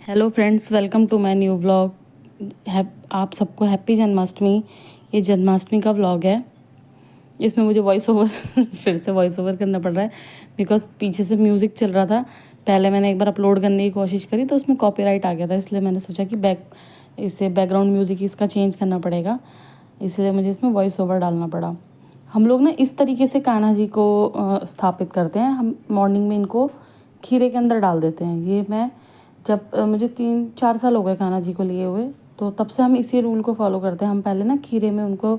Hello friends, welcome to my new vlog. आप सबको happy Janmashtami. ये जन्माष्टमी का व्लॉग है। इसमें मुझे वॉइस ओवर फिर से वॉइस ओवर करना पड़ रहा है बिकॉज पीछे से म्यूज़िक चल रहा था। पहले मैंने एक बार अपलोड करने की कोशिश करी तो उसमें कॉपीराइट आ गया था, इसलिए मैंने सोचा कि इसे बैकग्राउंड म्यूज़िक इसका चेंज करना पड़ेगा, इसलिए मुझे इसमें वॉइस ओवर डालना पड़ा। हम लोग ना इस तरीके से कान्हा जी को स्थापित करते हैं। हम मॉर्निंग में इनको खीरे के अंदर डाल देते हैं। ये मैं जब मुझे 3-4 साल हो गए कान्हा जी को लिए हुए, तो तब से हम इसी रूल को फॉलो करते हैं। हम पहले ना खीरे में उनको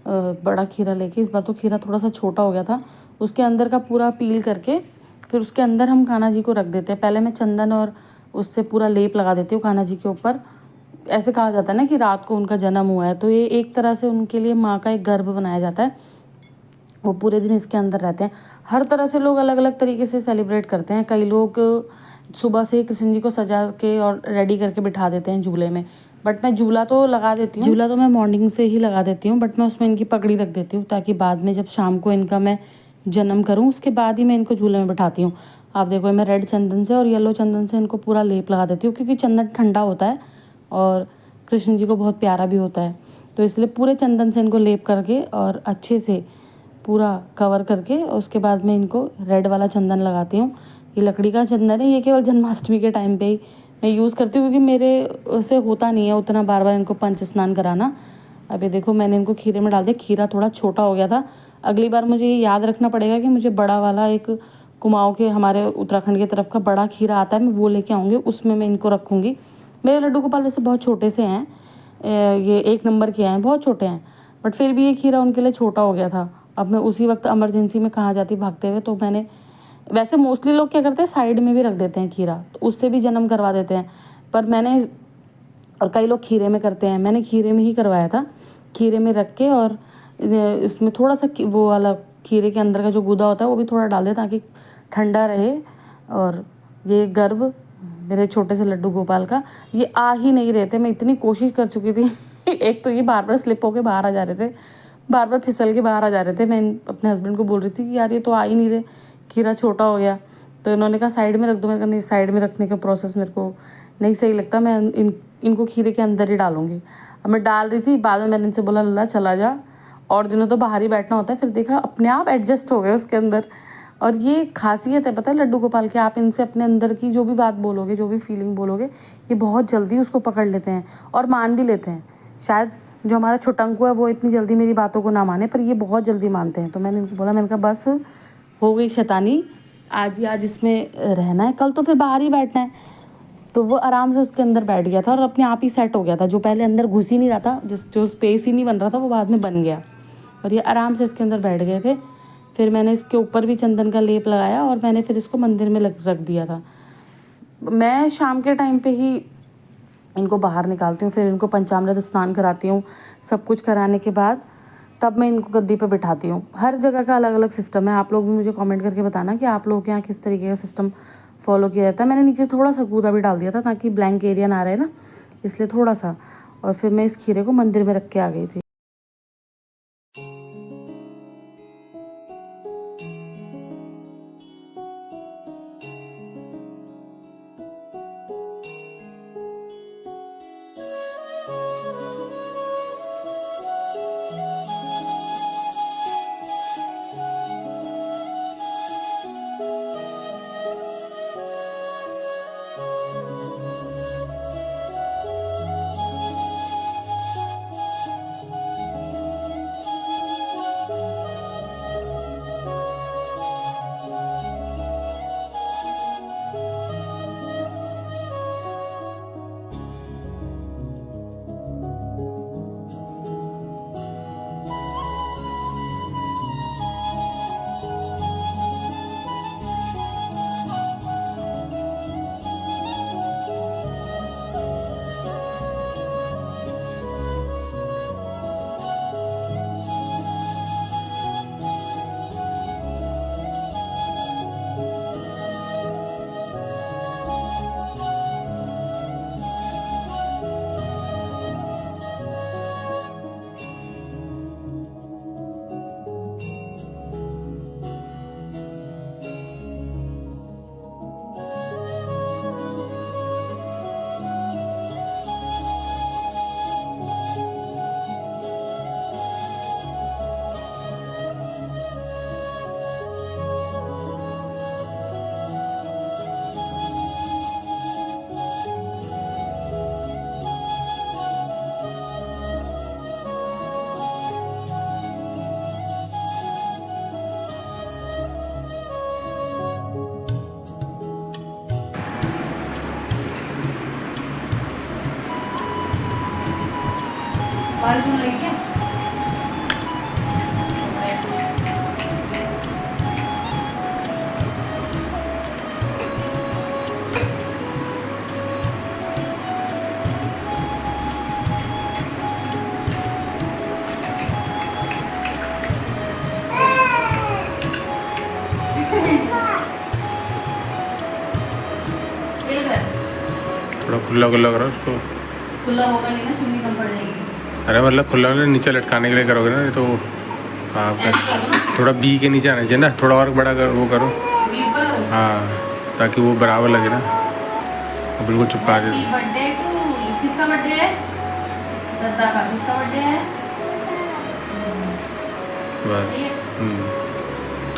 बड़ा खीरा लेके, इस बार तो खीरा थोड़ा सा छोटा हो गया था, उसके अंदर का पूरा पील करके फिर उसके अंदर हम कान्हा जी को रख देते हैं। पहले मैं चंदन और उससे पूरा लेप लगा देती हूँ कान्हा जी के ऊपर। ऐसे कहा जाता है ना कि रात को उनका जन्म हुआ है, तो ये एक तरह से उनके लिए माँ का एक गर्भ बनाया जाता है। वो पूरे दिन इसके अंदर रहते हैं। हर तरह से लोग अलग अलग तरीके से सेलिब्रेट करते हैं। कई लोग सुबह से कृष्ण जी को सजा के और रेडी करके बिठा देते हैं झूले में, बट मैं झूला तो लगा देती हूँ। झूला तो मैं मॉर्निंग से ही लगा देती हूँ, बट मैं उसमें इनकी पगड़ी रख देती हूँ ताकि बाद में जब शाम को इनका मैं जन्म करूँ उसके बाद ही मैं इनको झूले में बिठाती हूँ। आप देखो, मैं रेड चंदन से और येलो चंदन से इनको पूरा लेप लगा देती हूँ, क्योंकि चंदन ठंडा होता है और कृष्ण जी को बहुत प्यारा भी होता है, तो इसलिए पूरे चंदन से इनको लेप करके और अच्छे से पूरा कवर करके उसके बाद में इनको रेड वाला चंदन लगाती हूँ। ये लकड़ी का चंदन है, ये केवल जन्माष्टमी के टाइम पे ही मैं यूज़ करती हूँ, क्योंकि मेरे से होता नहीं है उतना बार बार इनको पंच स्नान कराना। अभी देखो, मैंने इनको खीरे में डाल दिया। खीरा थोड़ा छोटा हो गया था। अगली बार मुझे ये याद रखना पड़ेगा कि मुझे बड़ा वाला एक कुमाऊँ के, हमारे उत्तराखंड की तरफ का बड़ा खीरा आता है, मैं वो लेके आऊँगी, उसमें मैं इनको रखूँगी। मेरे लड्डू गोपाल वैसे बहुत छोटे से हैं, ये 1 नंबर के हैं, बहुत छोटे हैं, बट फिर भी ये खीरा उनके लिए छोटा हो गया था। अब मैं उसी वक्त इमरजेंसी में कहाँ जाती भागते हुए, तो मैंने, वैसे मोस्टली लोग क्या करते हैं साइड में भी रख देते हैं खीरा, तो उससे भी जन्म करवा देते हैं, पर मैंने, और कई लोग खीरे में करते हैं, मैंने खीरे में ही करवाया था। खीरे में रख के और इसमें थोड़ा सा वो वाला खीरे के अंदर का जो गूदा होता है वो भी थोड़ा डाल दें ताकि ठंडा रहे। और ये गर्भ मेरे छोटे से लड्डू गोपाल का, ये आ ही नहीं रहे थे। मैं इतनी कोशिश कर चुकी थी एक तो ये बार बार स्लिप होके बाहर आ जा रहे थे, बार बार फिसल के बाहर आ जा रहे थे। मैं अपने हस्बैंड को बोल रही थी कि यार ये तो आ ही नहीं रहे, खीरा छोटा हो गया। तो इन्होंने कहा साइड में रख दो। मैंने कहा नहीं, साइड में रखने का प्रोसेस मेरे को नहीं सही लगता, मैं इनको खीरे के अंदर ही डालूंगी। अब मैं डाल रही थी, बाद में मैंने इनसे बोला लल्ला चला जा, और दिनों तो बाहर ही बैठना होता है। फिर देखा अपने आप एडजस्ट हो गए उसके अंदर। और ये खासियत है, पता है लड्डू गोपाल के, आप इनसे अपने अंदर की जो भी बात बोलोगे, जो भी फीलिंग बोलोगे, ये बहुत जल्दी उसको पकड़ लेते हैं और मान भी लेते हैं। शायद जो हमारा छोटंकू है वो इतनी जल्दी मेरी बातों को ना माने, पर ये बहुत जल्दी मानते हैं। तो मैंने इनको बोला, मैंने कहा बस हो गई शैतानी, आज ही आज इसमें रहना है, कल तो फिर बाहर ही बैठना है। तो वो आराम से उसके अंदर बैठ गया था और अपने आप ही सेट हो गया था। जो पहले अंदर घुस ही नहीं रहा था, जो स्पेस ही नहीं बन रहा था, वो बाद में बन गया और ये आराम से इसके अंदर बैठ गए थे। फिर मैंने इसके ऊपर भी चंदन का लेप लगाया और मैंने फिर इसको मंदिर में रख दिया था। मैं शाम के टाइम पे ही इनको बाहर निकालती हूँ, फिर इनको पंचामृत स्नान कराती हूँ। सब कुछ कराने के बाद तब मैं इनको गद्दी पे बिठाती हूँ। हर जगह का अलग अलग सिस्टम है। आप लोग भी मुझे कमेंट करके बताना कि आप लोग के यहाँ किस तरीके का सिस्टम फॉलो किया जाता है। मैंने नीचे थोड़ा सा गूदा भी डाल दिया था ताकि ब्लैंक एरिया ना रहे ना, इसलिए थोड़ा सा। और फिर मैं इस खीरे को मंदिर में रख के आ गई थी। बारिश होने लगी क्या? थोड़ा खुला खुला करो उसको। खुला होगा नहीं ना, चुन्नी कम पड़ जाएगी। अरे मतलब खुला ना, नीचे लटकाने के लिए करोगे ना तो हाँ थोड़ा बी के नीचे आना चाहिए ना, थोड़ा और बड़ा कर वो करो। हाँ ताकि वो बराबर लगे ना, बिल्कुल चिपका दे। बर्थडे किसका बर्थडे है? दद्दा का। किसका बर्थडे है? बस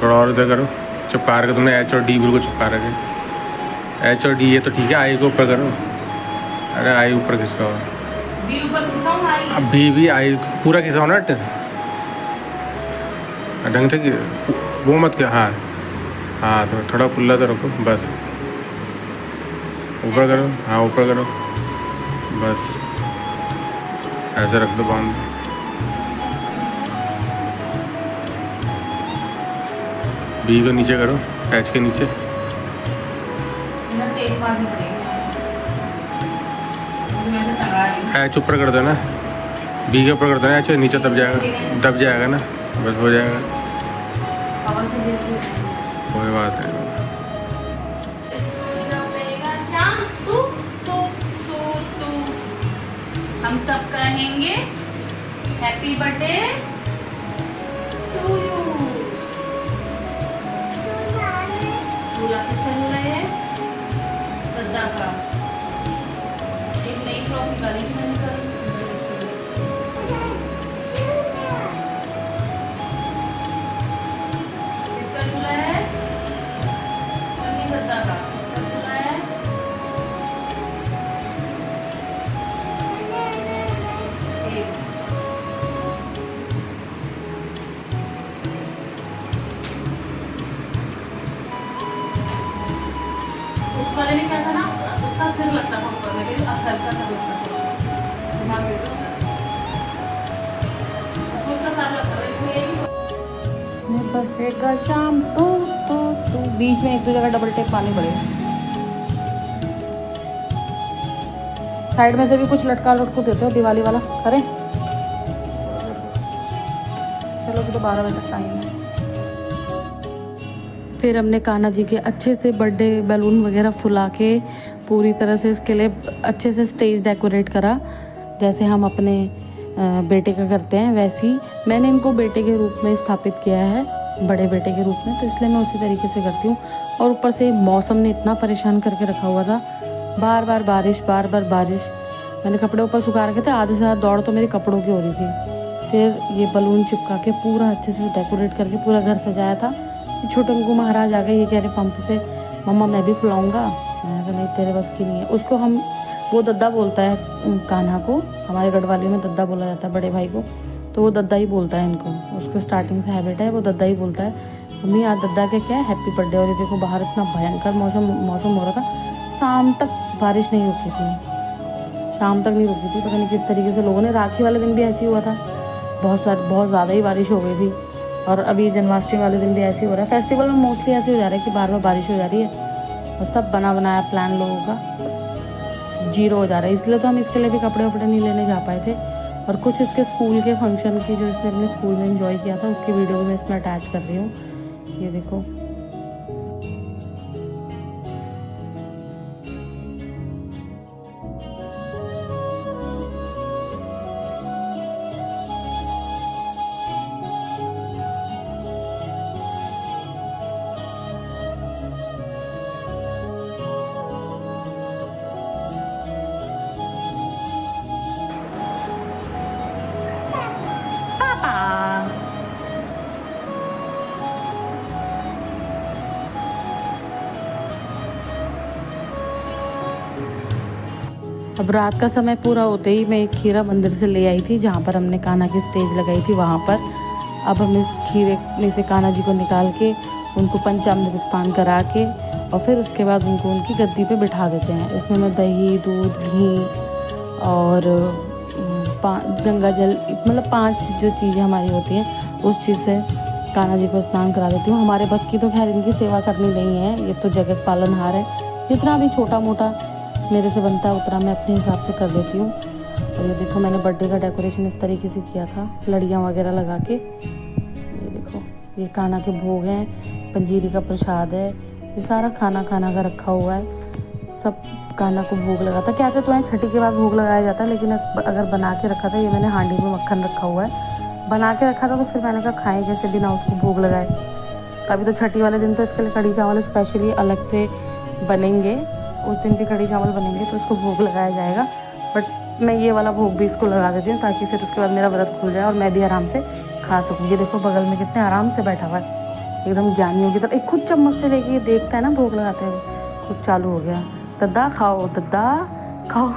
थोड़ा और उधर करो, चिपका रखे तुमने एच और डी बिल्कुल चिपका रखे। एच और डी ये तो ठीक है, आई को ऊपर करो। अरे आई ऊपर खिसकाओ, बी ऊपर खिसकाऊं? आई अब भी आई पूरा खिसकाओ ना ढंग से वो मत क्या। हाँ हाँ तो थोड़ा खुला तो रखो बस, ऊपर करो। हाँ ऊपर करो बस, ऐसे रख दो बांध। बी को नीचे करो, एच के नीचे। टेप मारनी पड़ेगी। एच ऊपर कर दो ना, बी के ऊपर कर दो ना, एच नीचे दब जाएगा ना, बस हो जाएगा। कोई बात नहीं। हम सब कहेंगे हैप्पी बर्थडे टू यू। दूल्हा किसका दूल्हा है? दद्दा का। एक नई फ्रॉक निकाली थी मैंने कल। किसका दूल्हा है? सन्नी दद्दा का। किसका दूल्हा है? उस वाले में क्या था ना, उसका सिर लगता था ऊपर में, लेकिन अब हल्का सा लगता था दिमाग में। उसका सर लगता था, इसमें बसेगा शाम तू तू तू। बीच में एक दो जगह डबल टेप पानी पड़ेगा। साइड में से भी कुछ लटका लटको देते हो दिवाली वाला, करें? चलो तो 12 बजे तक टाइम है। फिर हमने कान्हा जी के अच्छे से बर्थडे बैलून वगैरह फुला के पूरी तरह से इसके लिए अच्छे से स्टेज डेकोरेट करा, जैसे हम अपने बेटे का करते हैं वैसे ही मैंने इनको बेटे के रूप में स्थापित किया है, बड़े बेटे के रूप में, तो इसलिए मैं उसी तरीके से करती हूँ। और ऊपर से मौसम ने इतना परेशान करके रखा हुआ था, बार बार बारिश। मैंने कपड़े ऊपर सुखा रखे थे, आधे से ज़्यादा दौड़ तो मेरी कपड़ों की हो रही थी। फिर ये बलून चिपका के पूरा अच्छे से डेकोरेट करके पूरा घर सजाया था। छोटंकू महाराज आ गए, ये कह रहे पंप से मम्मा मैं भी फुलाऊँगा। मैंने कहा नहीं तेरे बस की नहीं है। उसको हम वो दद्दा बोलता है कान्हा को, हमारे गढ़वाली में दद्दा बोला जाता है बड़े भाई को, तो वो दद्दा ही बोलता है इनको। उसको स्टार्टिंग से हैबिट है, वो दद्दा ही बोलता है। मम्मी आज दद्दा के क्या है हैप्पी बर्थडे। और ये देखो बाहर इतना भयंकर मौसम हो रहा था, शाम तक बारिश नहीं रुकी थी, शाम तक नहीं रुकी थी। पता नहीं किस तरीके से लोगों ने, राखी वाले दिन भी ऐसे ही हुआ था, बहुत ज़्यादा ही बारिश हो गई थी। और अभी जन्माष्टमी वाले दिन भी ऐसे ही हो रहा है। फेस्टिवल में मोस्टली ऐसे हो जा रहा है कि बार बार बारिश हो जा रही है और सब बना बनाया प्लान लोगों का जीरो हो जा रहा है। इसलिए तो हम इसके लिए भी कपड़े वपड़े नहीं लेने जा पाए थे। और कुछ इसके स्कूल के फंक्शन की जो इसने अपने स्कूल में एंजॉय किया था उसकी वीडियो भी मैं इसमें अटैच कर रही हूँ, ये देखो। अब रात का समय पूरा होते ही मैं एक खीरा मंदिर से ले आई थी, जहाँ पर हमने कान्हा की स्टेज लगाई थी वहाँ पर। अब हम इस खीरे में से कान्हा जी को निकाल के उनको पंचामृत स्नान करा के और फिर उसके बाद उनको उनकी गद्दी पे बिठा देते हैं। इसमें मैं दही, दूध, घी और गंगा जल, मतलब 5 जो चीज़ें हमारी होती हैं उस चीज़ से कान्हा जी को स्नान करा देती हूँ। हमारे बस की तो खैर इनकी सेवा करनी नहीं है, ये तो जगत पालनहार है। जितना भी छोटा मोटा मेरे से बनता है उतना मैं अपने हिसाब से कर देती हूँ। और ये देखो मैंने बर्थडे का डेकोरेशन इस तरीके से किया था, लड़ियाँ वगैरह लगा के। ये देखो ये कान्हा के भोग हैं, पंजीरी का प्रसाद है, ये सारा खाना का रखा हुआ है। सब कान्हा को भोग लगा था। कहते तो हैं छठी के बाद भोग लगाया जाता है, लेकिन अगर बना के रखा था, ये मैंने हांडी में मक्खन रखा हुआ है, बना के रखा था तो फिर मैंने कहा खाएं कैसे बिना उसको भोग लगाए। अभी तो छठी वाले दिन तो इसके लिए कढ़ी चावल स्पेशली अलग से बनेंगे, उस दिन भी कढ़ी चावल बनेंगे तो इसको भोग लगाया जाएगा। बट मैं ये वाला भोग भी इसको लगा देती हूँ ताकि फिर उसके बाद मेरा व्रत खुल जाए और मैं भी आराम से खा सकूँ। ये देखो बगल में कितने आराम से बैठा हुआ है, एकदम ज्ञानियों की तरह। एक खुद चम्मच से लेके देखता है ना भोग लगाते हुए, खुद चालू हो गया, दद्दा खाओ दद्दा खाओ।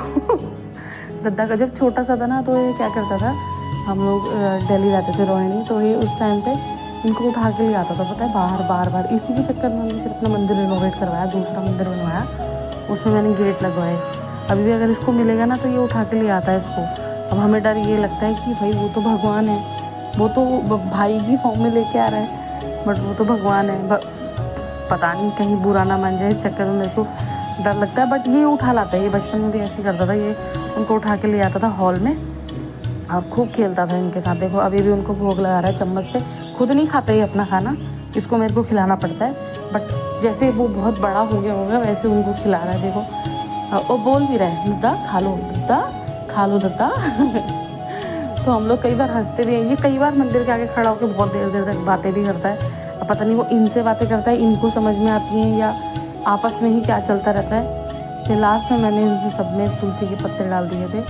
दद्दा का जब छोटा सा था ना तो ये क्या करता था, हम लोग दिल्ली रहते थे रोहिणी, तो ये उस टाइम पे इनको उठा के ले आता था, पता है बार। इसी के चक्कर में हमने फिर अपना मंदिर रिनोवेट करवाया, दूसरा मंदिर बनवाया, उसमें मैंने गेट लगवाए। अभी भी अगर इसको मिलेगा ना तो ये उठा के ले आता है इसको। अब हमें डर ये लगता है कि भाई वो तो भगवान है, वो तो भाई की फॉर्म में लेके आ रहा है, बट वो तो भगवान है, पता नहीं कहीं बुरा ना मान जाए, इस चक्कर में मेरे को डर लगता है। बट ये उठा लाता है, ये बचपन में भी ऐसे करता था, ये उनको उठा के ले आता था हॉल में और खूब खेलता था इनके साथ। देखो अभी भी उनको भोग लगा रहा है चम्मच से, खुद नहीं खाता ये अपना खाना, इसको मेरे को खिलाना पड़ता है। बट जैसे वो बहुत बड़ा हो गया होगा वैसे उनको खिला रहा है। देखो वो बोल भी रहा है दद्दा खा लो दद्दा खा लो दद्दा। तो हम लोग कई बार हंसते भी हैं, ये कई बार मंदिर के आगे खड़ा होकर बहुत देर तक बातें भी करता है। अब पता नहीं वो इनसे बातें करता है, इनको समझ में आती हैं या आपस में ही क्या चलता रहता है। फिर लास्ट में मैंने इनके सब में तुलसी के पत्ते डाल दिए थे,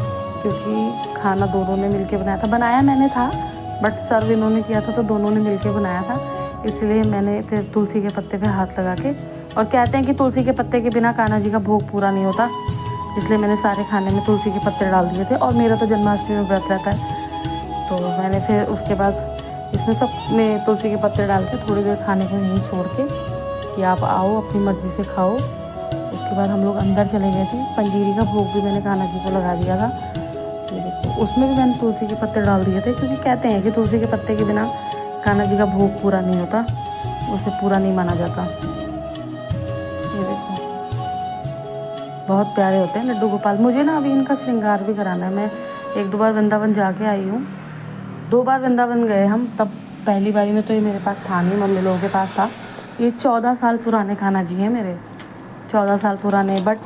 क्योंकि खाना दोनों ने मिलके बनाया था। बनाया मैंने था बट सर्व इन्होंने किया था, तो दोनों ने मिलके बनाया था, इसलिए मैंने फिर तुलसी के पत्ते पे हाथ लगा के। और कहते हैं कि तुलसी के पत्ते के बिना कान्हा जी का भोग पूरा नहीं होता, इसलिए मैंने सारे खाने में तुलसी के पत्ते डाल दिए थे। और मेरा तो जन्माष्टमी में व्रत रहता है, तो मैंने फिर उसके बाद इसमें सब में तुलसी के पत्ते डाल के थोड़ी देर खाने को यहीं छोड़ के कि आप आओ अपनी मर्ज़ी से खाओ। उसके बाद हम लोग अंदर चले गए थे। पंजीरी का भोग भी मैंने कान्हा जी को लगा दिया था, ये देखो उसमें भी मैंने तुलसी के पत्ते डाल दिए थे, क्योंकि कहते हैं कि तुलसी के पत्ते के बिना कान्हा जी का भोग पूरा नहीं होता, उसे पूरा नहीं माना जाता। ये देखो बहुत प्यारे होते हैं लड्डू गोपाल। मुझे ना अभी इनका श्रृंगार भी कराना है। मैं 1-2 बार वृंदावन जाके आई हूँ, 2 बार वृंदावन गए हम, तब पहली बारी में तो ये मेरे पास था नहीं, मम्मी लोगों के पास था। ये 14 साल पुराने कान्हा जी हैं मेरे, 14 साल पुराने। बट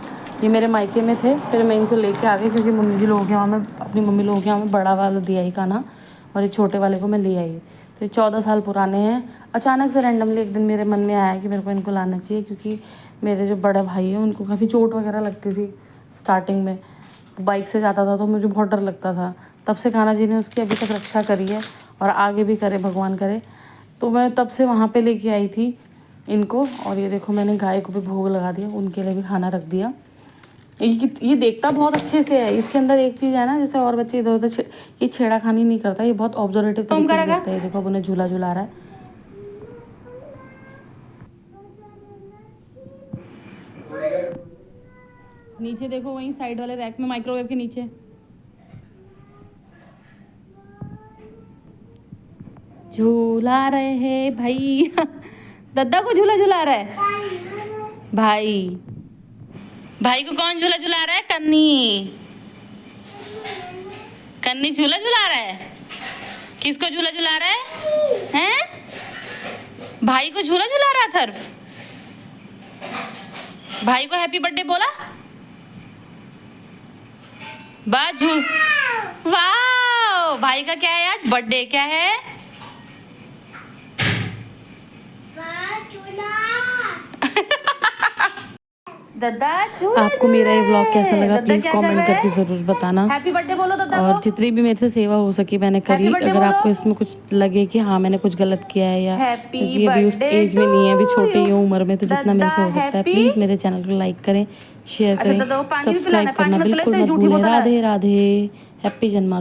ये मेरे मायके में थे, फिर मैं इनको लेके आ गई, क्योंकि मम्मी जी लोगों के वहाँ में, अपनी मम्मी लोगों के वहाँ में बड़ा वाला दिया ही कान्हा, और ये छोटे वाले को मैं ले आई। तो ये 14 साल पुराने हैं। अचानक से रैंडमली एक दिन मेरे मन में आया कि मेरे को इनको लाना चाहिए, क्योंकि मेरे जो बड़े भाई हैं उनको काफ़ी चोट वगैरह लगती थी स्टार्टिंग में, बाइक से जाता था तो मुझे बहुत डर लगता था। तब से कान्हा जी ने उसकी अभी तक रक्षा करी है और आगे भी करे, भगवान करे। तो मैं तब से वहाँ पे लेके आई थी इनको। और ये देखो मैंने गाय को भी भोग लगा दिया, उनके लिए भी खाना रख दिया। ये देखता बहुत अच्छे से है। इसके अंदर एक चीज़ है ना, जैसे और बच्चे इधर उधर ये छेड़ाखानी नहीं करता, ये बहुत ऑब्जर्वेटिव तरीके से देखता है। देखो अब उन्हें झूला झूला रहा है। नीचे देखो वहीं साइड वाले रैक में, माइक्रोवेव के नीचे। झूला रहे हैं भाई। दद्दा को झूला झूला रहा है भाई। भाई को कौन झूला झूला रहा है? कन्नी। कन्नी झूला झूला रहा है। किसको झूला झूला रहा है? हैं? भाई को झूला झूला रहा था। भाई को हैप्पी बर्थडे बोला? बाजू। वाह, भाई का क्या है आज? बर्थडे क्या है? आपको मेरा ये व्लॉग कैसा लगा प्लीज कमेंट करके ज़रूर बताना। हैप्पी बर्थडे बोलो दद्दा को। और जितनी भी मेरे से सेवा हो सकी मैंने करी। अगर आपको इसमें कुछ लगे कि हाँ मैंने कुछ गलत किया है, या क्योंकि अभी उस एज में नहीं है, अभी छोटी ही उम्र में, तो जितना मेरे से हो सकता है प्लीज़ मेरे चैनल को लाइक करें, शेयर करें, सब्सक्राइब करना बिल्कुल मत भूलें। राधे राधे, हैप्पी जन्माष्टमी।